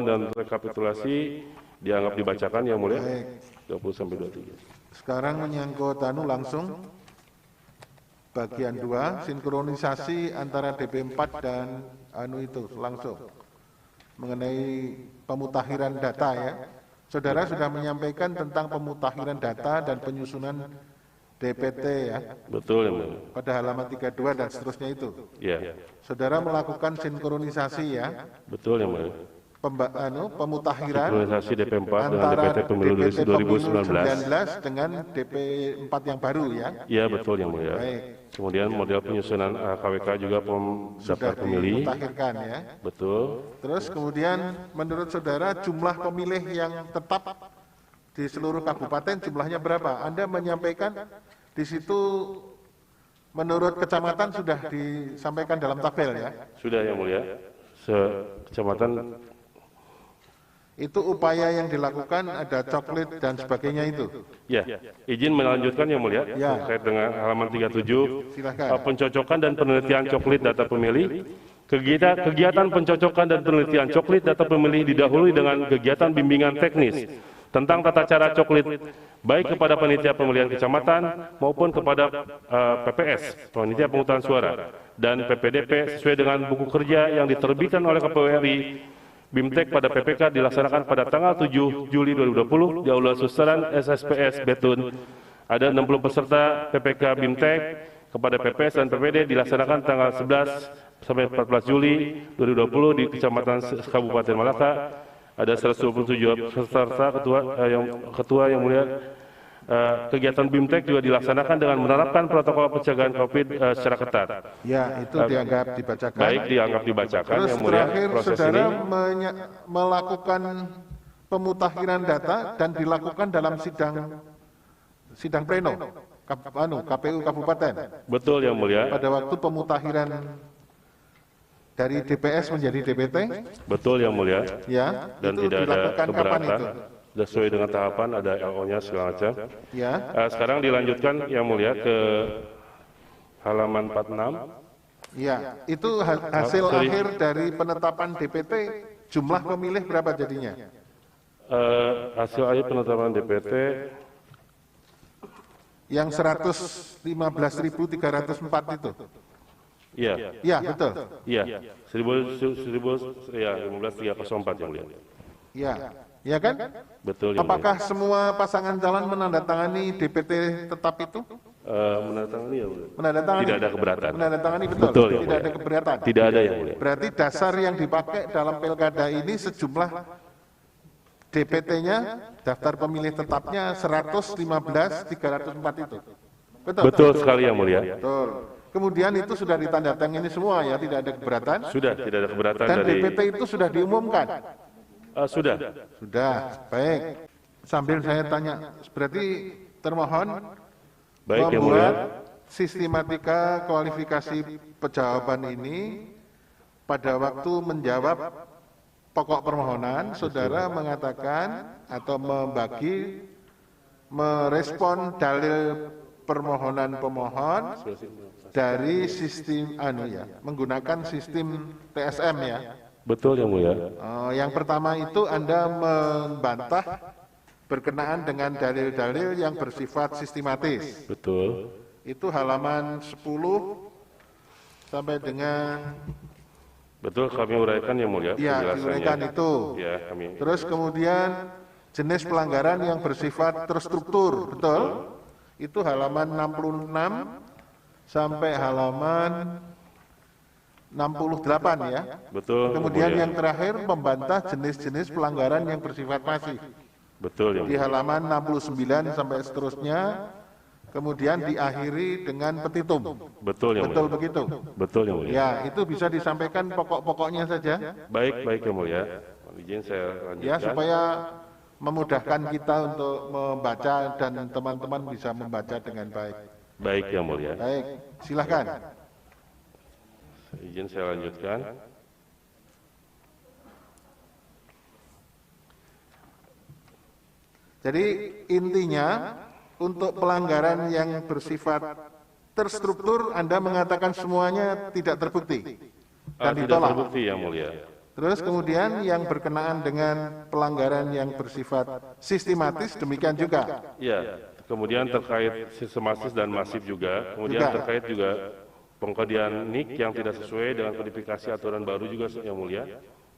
dan rekapitulasi dianggap dibacakan yang mulia. Baik. 20-23. Sekarang menyangkut langsung bagian 2, sinkronisasi antara DP4 dan itu langsung mengenai pemutakhiran data ya. Saudara sudah menyampaikan tentang pemutakhiran data dan penyusunan DPT ya. Betul yang mulia. Pada halaman 32 dan seterusnya itu. Ya, Saudara melakukan sinkronisasi ya. betul yang mulia. Pemutakhiran Sinkronisasi DP4 dengan antara DPT pemilu DPT pemilu 2019. 19 dengan DP4 yang baru ya. Ya, betul yang mulia. Baik. Kemudian model penyusunan KWK juga daftar Sudah pemilih. dimutakhirkan ya. Betul. Terus kemudian menurut saudara jumlah pemilih yang tetap di seluruh kabupaten jumlahnya berapa? Anda menyampaikan di situ menurut kecamatan sudah disampaikan dalam tabel ya. Sudah yang mulia. Kecamatan. Itu upaya yang dilakukan ada coklit dan sebagainya itu. Ya, izin melanjutkan yang mulia Ya. terkait dengan halaman 37. Silakan. Pencocokan dan penelitian coklit data pemilih. Kegiatan pencocokan dan penelitian coklit data pemilih didahului dengan kegiatan bimbingan teknis tentang tata cara coklit baik kepada panitia pemilihan kecamatan maupun kepada PPS, panitia pemungutan suara, dan PPDP sesuai dengan buku kerja yang diterbitkan oleh KPU RI. BIMTEK pada PPK dilaksanakan pada tanggal 7 Juli 2020 di Aula Susteran SSPS Betun. Ada 60 peserta PPK BIMTEK kepada PPS dan PPD dilaksanakan tanggal 11 sampai 14 Juli 2020 di Kecamatan Kabupaten Malaka. Ada 127 peserta ketua yang mulia. Kegiatan BIMTEK juga dilaksanakan dengan menerapkan protokol pencegahan COVID secara ketat. Ya, itu dianggap dibacakan. Baik, dianggap dibacakan Terus yang mulia. terakhir Proses saudara ini melakukan pemutakhiran data dan dilakukan dalam sidang pleno KPU Kabupaten betul yang mulia. pada waktu pemutakhiran dari DPS menjadi DPT Betul yang mulia. ya. Dan Itu tidak ada dilakukan kapan keberatan. itu? Sudah sesuai dengan tahapan, ada LO-nya segala macam. Ya. Sekarang dilanjutkan yang mulia ke halaman 46. Ya, itu hasil akhir dari penetapan DPT, jumlah pemilih berapa jadinya? Hasil akhir penetapan DPT Yang 115.304 itu. iya, Ya, betul. iya, 15.304 yang mulia. Ya, ya kan? Betul yang mulia. Apakah semua pasangan calon menandatangani DPT tetap itu? Menandatangani ya mulia. Menandatangani. Tidak ada keberatan. Menandatangani betul. Betul, yang Tidak mulia. ada keberatan. Tidak ada yang mulia. Berarti dasar yang dipakai dalam pilkada ini sejumlah DPT-nya, daftar pemilih tetapnya 115.304 itu. Betul. Betul sekali yang mulia. Betul. Kemudian itu sudah ditandatangani semua ya, tidak ada keberatan. Sudah tidak ada keberatan Dan dari DPT itu sudah diumumkan. sudah. Sudah, baik. Sambil saya tanya, berarti termohon Baik yang mulia. membuat sistematika kualifikasi pejawaban ini pada waktu menjawab pokok permohonan, saudara mengatakan atau merespon dalil permohonan pemohon dari sistem menggunakan sistem TSM ya. Betul yang mulia. Yang pertama itu Anda membantah berkenaan dengan dalil-dalil yang bersifat sistematis. Betul. Itu halaman 10 sampai dengan Betul kami uraikan yang mulia. ya penjelasannya. diuraikan itu. Ya, kami. Terus kemudian jenis pelanggaran yang bersifat terstruktur, betul? Itu halaman 66 sampai halaman 68 ya. Betul. Kemudian mulia. yang terakhir membantah jenis-jenis pelanggaran yang bersifat masif. Betul yang Di mulia. halaman 69 sampai seterusnya. Kemudian diakhiri dengan petitum. Betul yang Betul mulia. begitu? Betul yang mulia. Ya, itu bisa disampaikan pokok-pokoknya saja. Baik yang mulia. Mohon izin saya lanjutkan. Ya, supaya memudahkan kita untuk membaca dan teman-teman bisa membaca dengan baik. Baik yang mulia. Baik, silakan. Izin saya lanjutkan. Jadi intinya untuk pelanggaran yang bersifat terstruktur Anda mengatakan semuanya tidak terbukti dan Tidak ditolak. terbukti yang mulia. Terus kemudian yang berkenaan dengan pelanggaran yang bersifat sistematis demikian juga. Ya, kemudian terkait sistematis dan masif juga. Kemudian terkait juga pengkodian NIK yang tidak sesuai dengan kodifikasi aturan baru juga yang mulia.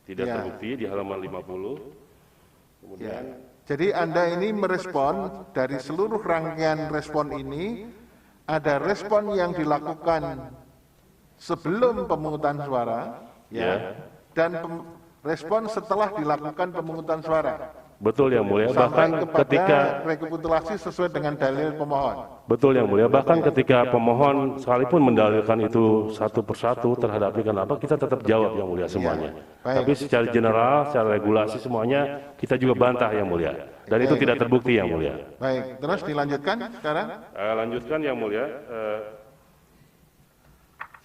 Tidak terbukti di halaman 50. Kemudian Jadi Anda ini merespon dari seluruh rangkaian respon ini, ada respon yang dilakukan sebelum pemungutan suara, dan respon setelah dilakukan pemungutan suara. betul yang mulia, Sampai bahkan kepada ketika rekapitulasi sesuai dengan dalil pemohon. betul yang mulia, bahkan ketika pemohon sekalipun mendalilkan itu satu persatu terhadap ini, kenapa kita tetap jawab yang mulia semuanya. Baik. Tapi secara general, secara regulasi semuanya kita juga bantah yang mulia. Dan itu tidak terbukti yang mulia. Baik, terus dilanjutkan sekarang. Lanjutkan yang mulia.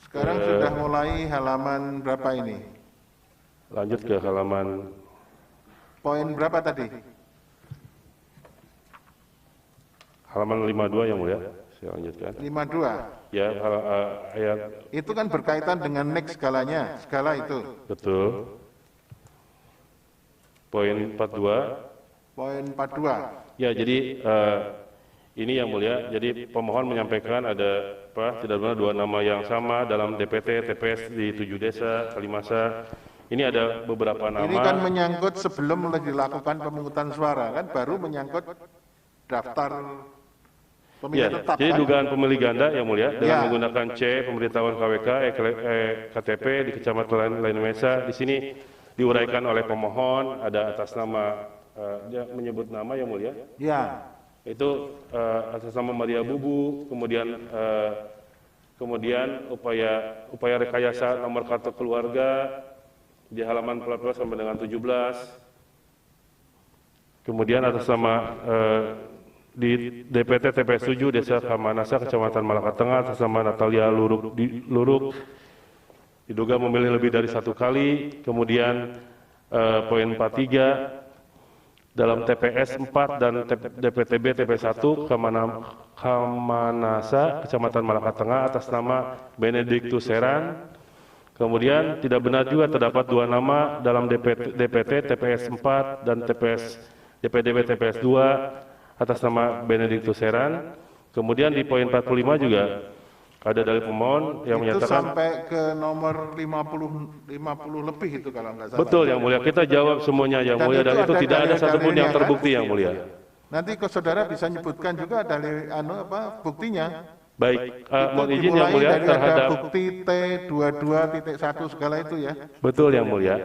Sekarang sudah mulai halaman berapa ini? Lanjut ke halaman Poin berapa tadi? halaman 52 yang mulia. Saya lanjutkan. 52. Ya, ayat Itu kan berkaitan dengan next skalanya, skala itu. betul. Poin 42. Poin 42. Ya, jadi ini yang mulia. Jadi pemohon menyampaikan ada tidak benar dua nama yang sama dalam DPT TPS di 7 desa Kalimasa. Ini ada beberapa nama. Ini kan menyangkut sebelum dilakukan pemungutan suara, kan baru menyangkut daftar pemilih tetap. Jadi kan? dugaan pemilih ganda yang mulia dengan menggunakan C pemberitahuan KWK KTP di Kecamatan Lain Mesa. Di sini diuraikan oleh pemohon ada atas nama dia menyebut nama yang mulia. Ya. Itu atas nama Maria Bubu, kemudian upaya rekayasa nomor kartu keluarga di halaman 14 sampai dengan 17. Kemudian atas nama di DPT TPS 7 Desa Kamanasa Kecamatan Malaka Tengah atas nama Natalia Luruk diduga memilih lebih dari satu kali. Kemudian poin 43 dalam TPS 4 dan DPTB TPS 1 Kamanasa Kecamatan Malaka Tengah atas nama Benediktus Seran. Kemudian tidak benar juga terdapat dua nama dalam DPT TPS 4 dan DPDB TPS 2 atas nama Benediktus Seran. Kemudian di poin 45 juga ada dari pemohon yang Itu menyatakan sampai ke nomor 50 lebih itu kalau nggak salah. betul yang mulia, kita jawab semuanya yang Dan mulia, itu dan itu ada tidak ada satupun dalil-dalilnya, yang kan? terbukti yang mulia. Nanti ke saudara bisa nyebutkan juga dalil buktinya. Baik, Itu mohon izin yang dimulai mulia dari terhadap ada bukti T22.1 segala itu ya. betul yang mulia.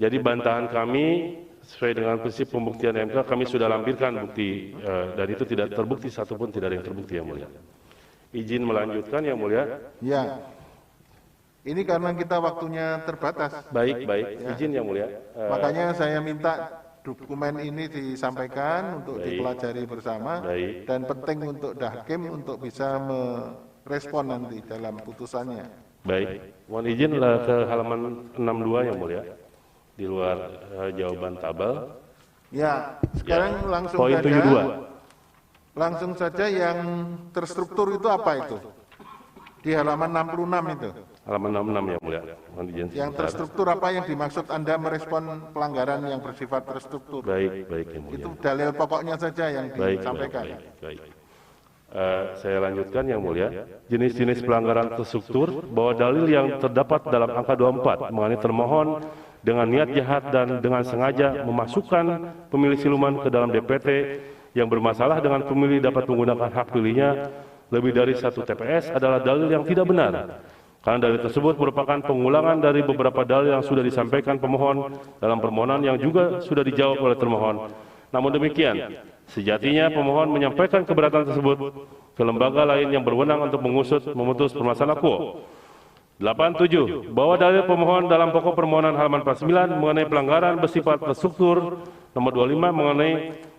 Jadi bantahan kami sesuai dengan prinsip pembuktian MK kami sudah lampirkan bukti dan itu tidak terbukti satupun, tidak ada yang terbukti yang mulia. Izin melanjutkan yang mulia. Ya. Ini karena kita waktunya terbatas. Baik, izin yang mulia. Makanya saya minta dokumen ini disampaikan untuk dipelajari bersama. Baik. Dan penting untuk Dahkim untuk bisa merespon nanti dalam putusannya. Baik, mohon izin ke halaman 62 yang mulia. Di luar jawaban tabel. Ya, sekarang langsung Poin saja. 72. Langsung saja yang terstruktur itu apa itu? Di halaman 66 itu. Halaman 66 yang mulia. Mohon izin Yang sebentar. terstruktur apa yang dimaksud Anda merespon pelanggaran yang bersifat terstruktur? Baik yang mulia. Itu dalil pokoknya saja yang disampaikan. Baik. Saya lanjutkan yang mulia. Jenis-jenis pelanggaran terstruktur bahwa dalil yang terdapat dalam angka 24 mengenai termohon dengan niat jahat dan dengan sengaja memasukkan pemilih siluman ke dalam DPT yang bermasalah dengan pemilih dapat menggunakan hak pilihnya lebih dari satu TPS adalah dalil yang tidak benar. Karena dalil tersebut merupakan pengulangan dari beberapa dalil yang sudah disampaikan pemohon dalam permohonan yang juga sudah dijawab oleh termohon. Namun demikian, sejatinya pemohon menyampaikan keberatan tersebut ke lembaga lain yang berwenang untuk memutus permasalahan quo. 87. Bahwa dalil pemohon dalam pokok permohonan halaman 49 mengenai pelanggaran bersifat terstruktur. Nomor 25 mengenai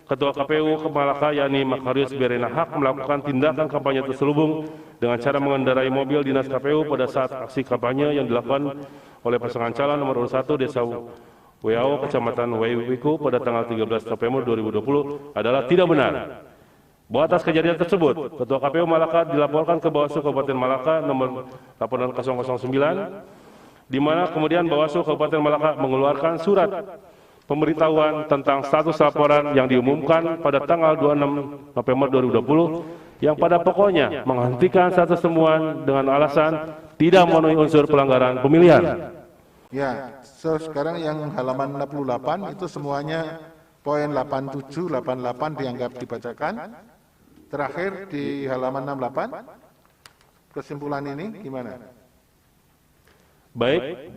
Ketua KPU Malaka yakni Makarius Berena Haq melakukan tindakan kampanye terselubung dengan cara mengendarai mobil dinas KPU pada saat aksi kampanye yang dilakukan oleh pasangan calon nomor urut 1 Desa Weao Kecamatan Weiwiku pada tanggal 13 November 2020 adalah tidak benar. Bahwa atas kejadian tersebut, Ketua KPU Malaka dilaporkan ke Bawaslu Kabupaten Malaka nomor laporan 009 di mana kemudian Bawaslu Kabupaten Malaka mengeluarkan surat pemberitahuan tentang status laporan yang diumumkan pada tanggal 26 November 2020 yang pada pokoknya menghentikan status temuan dengan alasan tidak memenuhi unsur pelanggaran pemilihan. Ya, sekarang yang halaman 68 itu semuanya poin 87, 88 dianggap dibacakan. Terakhir di halaman 68, kesimpulan ini gimana? Baik,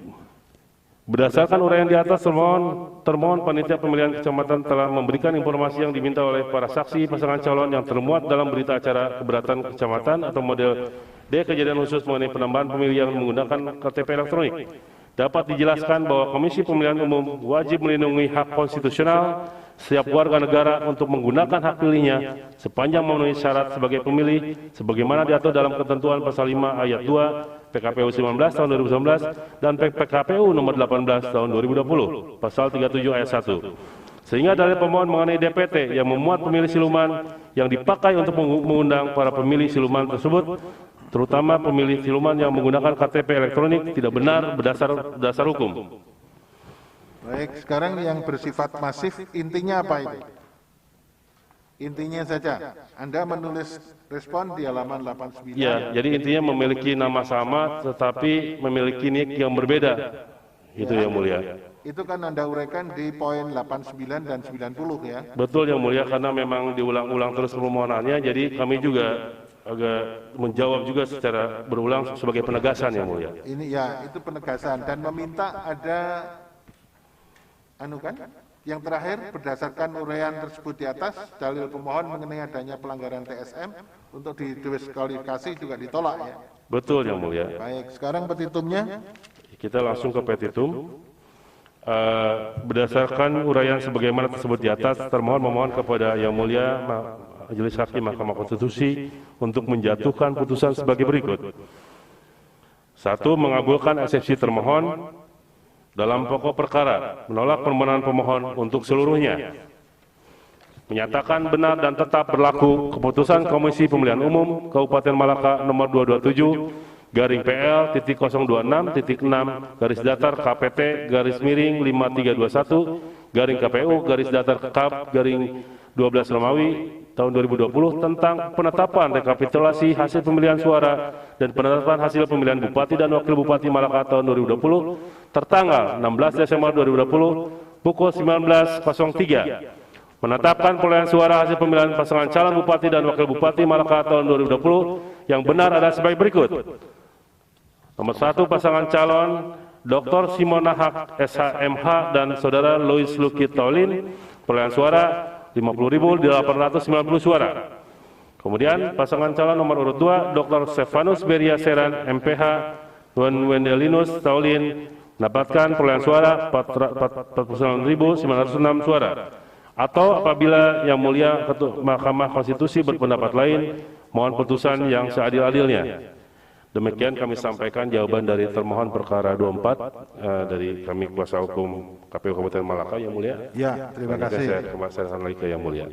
berdasarkan uraian di atas, termohon panitia pemilihan kecamatan telah memberikan informasi yang diminta oleh para saksi pasangan calon yang termuat dalam berita acara keberatan kecamatan atau model D kejadian khusus mengenai penambahan pemilih yang menggunakan KTP elektronik. Dapat dijelaskan bahwa Komisi Pemilihan Umum wajib melindungi hak konstitusional setiap warga negara untuk menggunakan hak pilihnya sepanjang memenuhi syarat sebagai pemilih sebagaimana diatur dalam ketentuan pasal 5 ayat 2 PKPU 19 tahun 2019 dan PKPU nomor 18 tahun 2020 pasal 37 ayat 1. Sehingga dalil pemohon mengenai DPT yang memuat pemilih siluman yang dipakai untuk mengundang para pemilih siluman tersebut, terutama pemilih siluman yang menggunakan KTP elektronik, tidak benar berdasar hukum. Baik, sekarang yang bersifat masif intinya apa itu? Intinya saja, Anda menulis respon di halaman 89. Ya, jadi intinya memiliki nama sama tetapi memiliki nick yang berbeda. Itu yang mulia. Itu kan Anda uraikan di poin 89 dan 90 ya. Betul yang mulia, karena memang diulang-ulang terus permohonannya, jadi kami juga agak menjawab juga secara berulang sebagai penegasan yang mulia. Ini ya, itu penegasan dan meminta ada yang terakhir berdasarkan uraian tersebut di atas, dalil pemohon mengenai adanya pelanggaran TSM untuk didiskualifikasi juga ditolak ya. Betul yang mulia. Baik, sekarang petitumnya. Kita langsung ke petitum. Berdasarkan uraian sebagaimana tersebut di atas, termohon memohon kepada Yang Mulia Majelis Hakim Mahkamah Konstitusi untuk menjatuhkan putusan sebagai berikut. 1. Mengabulkan eksepsi termohon dalam pokok perkara, menolak permohonan pemohon untuk seluruhnya. Menyatakan benar dan tetap berlaku keputusan Komisi Pemilihan Umum Kabupaten Malaka nomor 227 garing PL titik 026 titik 6 garis datar KPT garis miring 5321 garing KPU garis datar KAP garing 12 Romawi tahun 2020 tentang penetapan rekapitulasi hasil pemilihan suara dan penetapan hasil pemilihan Bupati dan Wakil Bupati Malaka tahun 2020 tertanggal 16 Desember 2020 pukul 19.03. Menetapkan perolehan suara hasil pemilihan pasangan calon Bupati dan Wakil Bupati Malaka tahun 2020 yang benar adalah sebagai berikut. Nomor 1, pasangan calon Dr. Simona Haq SHMH dan Saudara Louis Luki Taulin, perolehan suara 50.890 suara. Kemudian pasangan calon nomor urut 2, Dr. Stefanus Beria Seran MPH Wendelinus Taulin, mendapatkan perolehan suara 49.906 suara. Atau apabila Yang Mulia Mahkamah Konstitusi berpendapat lain, mohon putusan yang seadil-adilnya. Demikian kami sampaikan jawaban dari termohon perkara 24 dari kami kuasa hukum KPU Kabupaten Malaka, Yang Mulia. Ya, terima kasih. Saya lagi ke Yang Mulia.